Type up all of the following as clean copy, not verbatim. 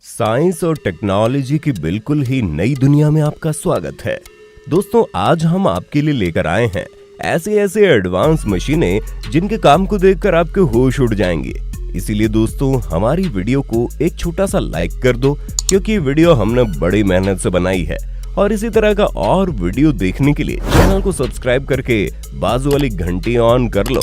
Science और technology की बिल्कुल ही नई दुनिया में आपका स्वागत है। दोस्तों, आज हम आपके लिए लेकर आए हैं ऐसे एडवांस मशीनें जिनके काम को देखकर आपके होश उड़ जाएंगे। इसीलिए दोस्तों, हमारी वीडियो को एक छोटा सा लाइक कर दो, क्योंकि वीडियो हमने बड़ी मेहनत से बनाई है। और इसी तरह का और वीडियो देखने के लिए चैनल को सब्सक्राइब करके बाजू वाली घंटी ऑन कर लो।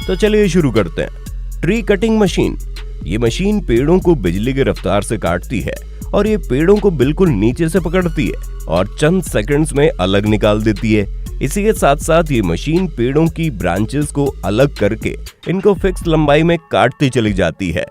तो चलिए शुरू करते हैं। Tree cutting machine. ये मशीन पेड़ों को बिजली की रफ्तार से काटती है और ये पेड़ों को बिल्कुल नीचे से पकड़ती है और चंद सेकंड्स में अलग निकाल देती है। इसी के साथ साथ ये मशीन पेड़ों की ब्रांचेस को अलग करके इनको फिक्स लंबाई में काटती चली जाती है।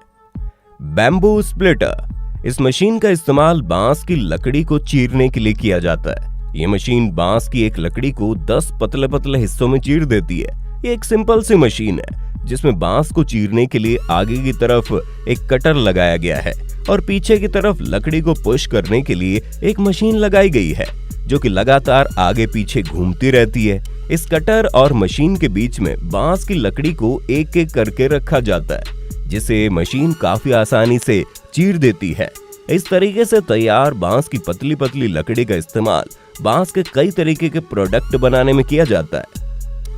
Bamboo splitter. इस मशीन का इस्तेमाल बांस की लकड़ी को चीरने के लिए किया जाता है। ये मशीन बांस की एक लकड़ी को 10 पतले पतले हिस्सों में चीर देती है। ये एक सिंपल सी मशीन है जिसमें बांस को चीरने के लिए आगे की तरफ एक कटर लगाया गया है और पीछे की तरफ लकड़ी को पुश करने के लिए एक मशीन लगाई गई है जो कि लगातार आगे पीछे घूमती रहती है। इस कटर और मशीन के बीच में बांस की लकड़ी को एक एक करके रखा जाता है, जिसे मशीन काफी आसानी से चीर देती है। इस तरीके से तैयार बांस की पतली पतली लकड़ी का इस्तेमाल बांस के कई तरीके के प्रोडक्ट बनाने में किया जाता है।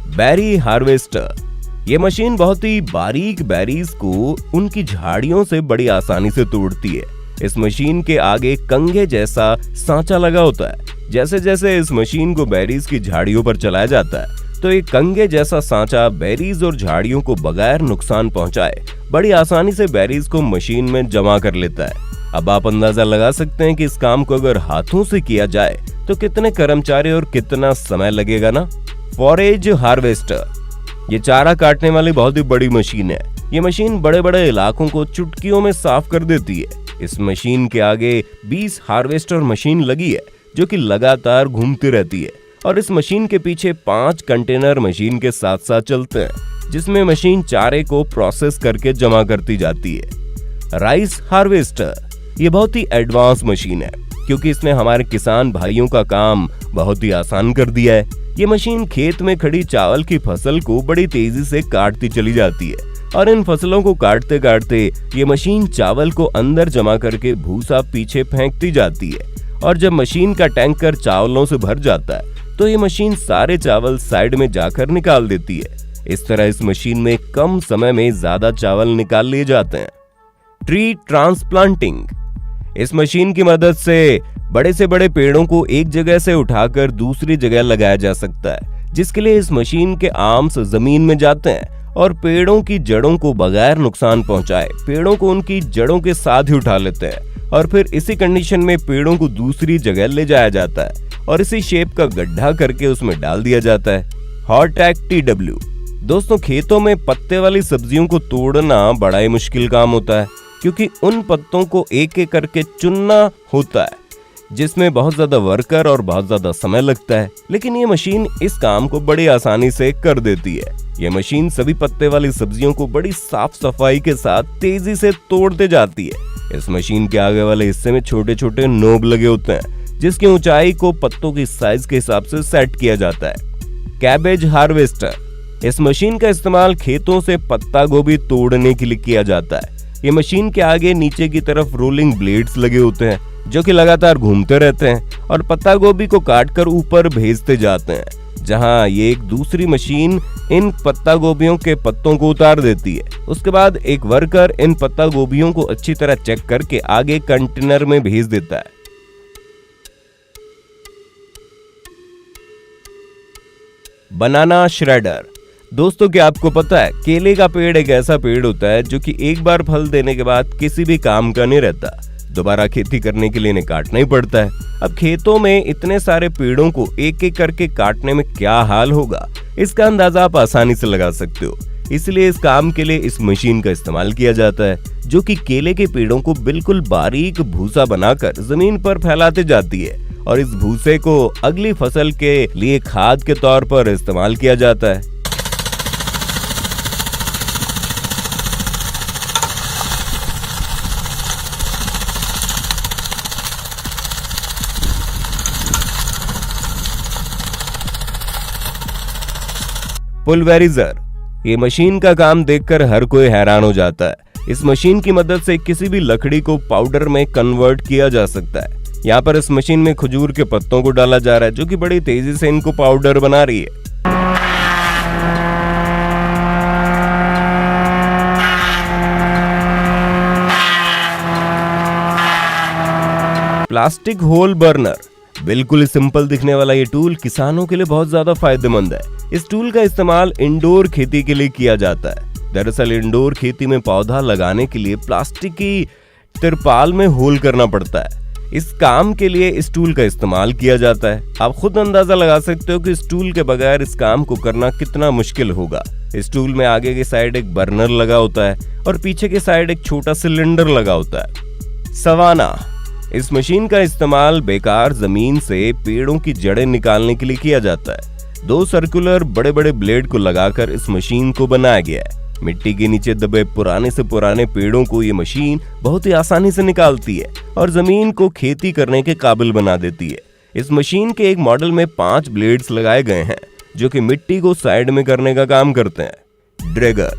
Berry harvester. ये मशीन बहुत ही बारीक बेरीज को उनकी झाड़ियों से बड़ी आसानी से तोड़ती है। इस मशीन के आगे कंघे जैसा सांचा लगा होता है। जैसे जैसे इस मशीन को बेरीज की झाड़ियों पर चलाया जाता है तो एक कंघे जैसा सांचा बेरीज और झाड़ियों को बगैर नुकसान पहुंचाए बड़ी आसानी से बेरीज को मशीन में जमा कर लेता है। अब आप अंदाजा लगा सकते हैं कि इस काम को अगर हाथों से किया जाए तो कितने कर्मचारी और कितना समय लगेगा ना। Forage harvester. ये चारा काटने वाली बहुत ही बड़ी मशीन है। ये मशीन बड़े बड़े इलाकों को चुटकियों में साफ कर देती है। इस मशीन के आगे 20 हार्वेस्टर मशीन लगी है जो कि लगातार घूमती रहती है और इस मशीन के पीछे 5 कंटेनर मशीन के साथ साथ चलते हैं, जिसमें मशीन चारे को प्रोसेस करके जमा करती जाती है। Rice harvester. ये बहुत ही एडवांस मशीन है क्योंकि इसने हमारे किसान भाइयों का काम बहुत ही आसान कर दिया है। ये मशीन खेत में खड़ी चावल की फसल को बड़ी तेजी से काटती चली जाती है और इन फसलों को काटते काटते ये मशीन चावल को अंदर जमा करके भूसा पीछे फेंकती जाती है और जब मशीन का टैंकर चावलों से भर जाता है तो ये मशीन सारे चावल साइड में जाकर निकाल देती है। इस तरह इस मशीन में कम समय में ज्यादा चावल निकाल लिए जाते हैं। Tree transplanting. इस मशीन की मदद से बड़े पेड़ों को एक जगह से उठाकर दूसरी जगह लगाया जा सकता है, जिसके लिए इस मशीन के आर्म्स जमीन में जाते हैं और पेड़ों की जड़ों को बगैर नुकसान पहुंचाए पेड़ों को उनकी जड़ों के साथ ही उठा लेते हैं और फिर इसी कंडीशन में पेड़ों को दूसरी जगह ले जाया जाता है और इसी शेप का गड्ढा करके उसमें डाल दिया जाता है। हॉर्टैक TW। दोस्तों, खेतों में पत्ते वाली सब्जियों को तोड़ना बड़ा ही मुश्किल काम होता है क्योंकि उन पत्तों को एक एक करके चुनना होता है, जिसमें बहुत ज्यादा वर्कर और बहुत ज्यादा समय लगता है। लेकिन ये मशीन इस काम को बड़ी आसानी से कर देती है। ये मशीन सभी पत्ते वाली सब्जियों को बड़ी साफ सफाई के साथ तेजी से तोड़ते जाती है। इस मशीन के आगे वाले हिस्से में छोटे छोटे नोब लगे होते हैं, जिसकी ऊंचाई को पत्तों की साइज के हिसाब से सेट किया जाता है। Cabbage harvester. इस मशीन का इस्तेमाल खेतों से पत्ता गोभी तोड़ने के लिए किया जाता है। ये मशीन के आगे नीचे की तरफ रोलिंग ब्लेड्स लगे होते हैं जो कि लगातार घूमते रहते हैं और पत्ता गोभी को काटकर ऊपर भेजते जाते हैं, जहां ये एक दूसरी मशीन इन पत्ता गोभियों के पत्तों को उतार देती है। उसके बाद एक वर्कर इन पत्ता गोभियों को अच्छी तरह चेक करके आगे कंटेनर में भेज देता है। बनाना श्रेडर। दोस्तों, क्या आपको पता है केले का पेड़ एक ऐसा पेड़ होता है जो कि एक बार फल देने के बाद किसी भी काम का नहीं रहता, दोबारा खेती करने के लिए इन्हें काटना ही पड़ता है। अब खेतों में इतने सारे पेड़ों को एक एक करके काटने में क्या हाल होगा, इसका अंदाजा आप आसानी से लगा सकते हो। इसलिए इस काम के लिए इस मशीन का इस्तेमाल किया जाता है जो कि केले के पेड़ों को बिल्कुल बारीक भूसा बनाकर जमीन पर फैलाते जाती है और इस भूसे को अगली फसल के लिए खाद के तौर पर इस्तेमाल किया जाता है। पुलवेराइजर। ये मशीन का काम देखकर हर कोई हैरान हो जाता है। इस मशीन की मदद से किसी भी लकड़ी को पाउडर में कन्वर्ट किया जा सकता है। यहाँ पर इस मशीन में खजूर के पत्तों को डाला जा रहा है, जो कि बड़ी तेजी से इनको पाउडर बना रही है। प्लास्टिक होल बर्नर, बिल्कुल सिंपल दिखने वाला ये टूल किसानों के लिए बहुत ज्यादा फायदेमंद है। इस टूल का इस्तेमाल इंडोर खेती के लिए किया जाता है। दरअसल इंडोर खेती में पौधा लगाने के लिए प्लास्टिक की तिरपाल में होल करना पड़ता है। इस काम के लिए इस टूल का इस्तेमाल किया जाता है। आप खुद अंदाजा लगा सकते हो कि इस टूल के बगैर इस काम को करना कितना मुश्किल होगा। इस टूल में आगे की साइड एक बर्नर लगा होता है और पीछे की साइड एक छोटा सिलेंडर लगा होता है। सवाना, इस मशीन का इस्तेमाल बेकार जमीन से पेड़ों की जड़ें निकालने के लिए किया जाता है। 2 सर्कुलर बड़े बड़े ब्लेड को लगाकर इस मशीन को बनाया गया है। मिट्टी के नीचे दबे पुराने से पुराने पेड़ों को ये मशीन बहुत ही आसानी से निकालती है और जमीन को खेती करने के काबिल बना देती है। इस मशीन के एक मॉडल में 5 ब्लेड्स लगाए गए हैं, जो कि मिट्टी को साइड में करने का काम करते हैं। ड्रैगर,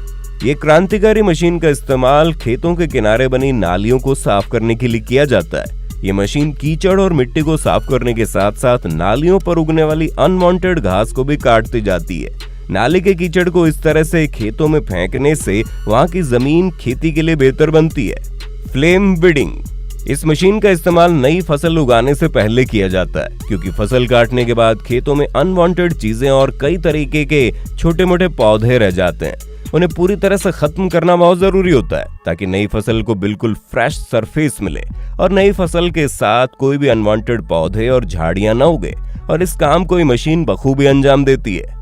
ये क्रांतिकारी मशीन का इस्तेमाल खेतों के किनारे बनी नालियों को साफ करने के लिए किया जाता है। ये मशीन कीचड़ और मिट्टी को साफ करने के साथ साथ नालियों पर उगने वाली अनवांटेड घास को भी काटती जाती है। नाली के कीचड़ को इस तरह से खेतों में फेंकने से वहां की जमीन खेती के लिए बेहतर बनती है। फ्लेम बीडिंग, इस मशीन का इस्तेमाल नई फसल उगाने से पहले किया जाता है, क्योंकि फसल काटने के बाद खेतों में अनवांटेड चीजें और कई तरीके के छोटे मोटे पौधे रह जाते हैं। उन्हें पूरी तरह से खत्म करना बहुत जरूरी होता है, ताकि नई फसल को बिल्कुल फ्रेश सरफेस मिले और नई फसल के साथ कोई भी अनवांटेड पौधे और झाड़ियां न उगे, और इस काम को ये मशीन बखूबी अंजाम देती है।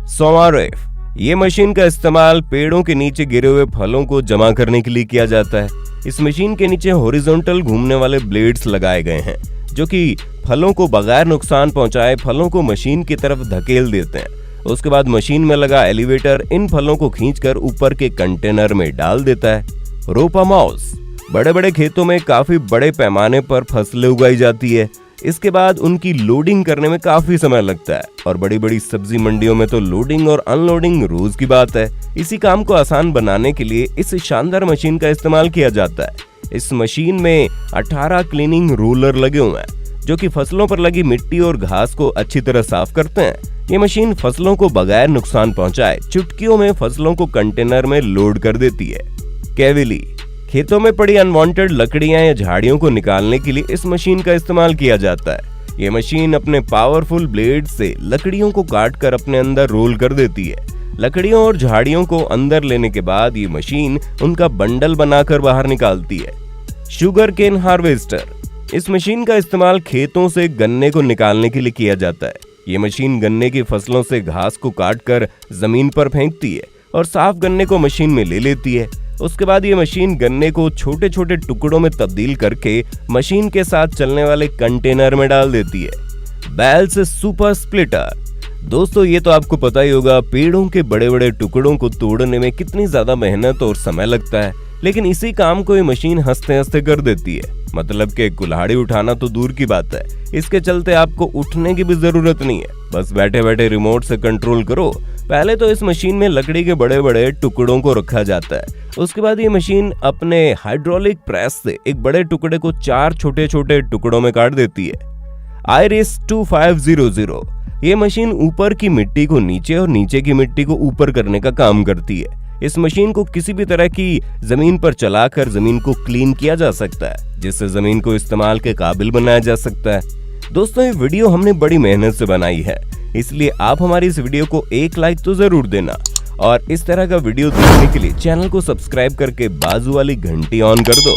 सोमारेफ, ये मशीन का इस्तेमाल पेड़ों के नीचे गिरे हुए फलों को जमा करने के लिए किया जाता है। इस मशीन के नीचे हॉरिजॉन्टल घूमने वाले ब्लेड्स लगाए गए हैं, जो कि फलों को बगैर नुकसान पहुंचाए फलों को मशीन की तरफ धकेल देते हैं। उसके बाद मशीन में लगा एलिवेटर इन फलों को खींचकर ऊपर के कंटेनर में डाल देता है। रोपा माउस, बड़े बड़े खेतों में काफी बड़े पैमाने पर फसलें उगाई जाती है। इसके बाद उनकी लोडिंग करने में काफी समय लगता है, और बड़ी बड़ी सब्जी मंडियों में तो लोडिंग और अनलोडिंग रोज की बात है। इसी काम को आसान बनाने के लिए इस शानदार मशीन का इस्तेमाल किया जाता है। इस मशीन में 18 क्लीनिंग रोलर लगे हुए हैं, जो कि फसलों पर लगी मिट्टी और घास को अच्छी तरह साफ करते हैं। ये मशीन फसलों को बगैर नुकसान पहुंचाए चुटकियों में फसलों को कंटेनर में लोड कर देती है। कैविली, खेतों में पड़ी अनवांटेड लकड़ियां या झाड़ियों को निकालने के लिए इस मशीन का इस्तेमाल किया जाता है। ये मशीन अपने पावरफुल ब्लेड से लकड़ियों को काटकर अपने अंदर रोल कर देती है। लकड़ियों और झाड़ियों को अंदर लेने के बाद ये मशीन उनका बंडल बनाकर बाहर निकालती है। शुगर केन हार्वेस्टर, इस मशीन का इस्तेमाल खेतों से गन्ने को निकालने के लिए किया जाता है। ये मशीन गन्ने की फसलों से घास को काटकर जमीन पर फेंकती है और साफ गन्ने को मशीन में ले लेती है। उसके बाद ये मशीन गन्ने को छोटे छोटे टुकड़ों में तब्दील करके मशीन के साथ चलने वाले कंटेनर में डाल देती है। बेल्स सुपर स्प्लिटर, दोस्तों ये तो आपको पता ही होगा, पेड़ों के बड़े बड़े टुकड़ों को तोड़ने में कितनी ज्यादा मेहनत और समय लगता है, लेकिन इसी काम को ये मशीन हंसते हंसते कर देती है। मतलब कि कुल्हाड़ी उठाना तो दूर की बात है, इसके चलते आपको उठने की भी जरूरत नहीं है, बस बैठे बैठे रिमोट से कंट्रोल करो। पहले तो इस मशीन में लकड़ी के बड़े बड़े टुकड़ों को रखा जाता है। उसके बाद ये मशीन अपने हाइड्रोलिक प्रेस से एक बड़े टुकड़े को 4 छोटे छोटे टुकड़ों में काट देती है। आयरिस 2500, ये मशीन ऊपर की मिट्टी को नीचे और नीचे की मिट्टी को ऊपर करने का काम करती है। इस मशीन को किसी भी तरह की जमीन पर चलाकर जमीन को क्लीन किया जा सकता है, जिससे जमीन को इस्तेमाल के काबिल बनाया जा सकता है। दोस्तों ये वीडियो हमने बड़ी मेहनत से बनाई है, इसलिए आप हमारी इस वीडियो को एक लाइक तो जरूर देना, और इस तरह का वीडियो देखने के लिए चैनल को सब्सक्राइब करके बाजू वाली घंटी ऑन कर दो।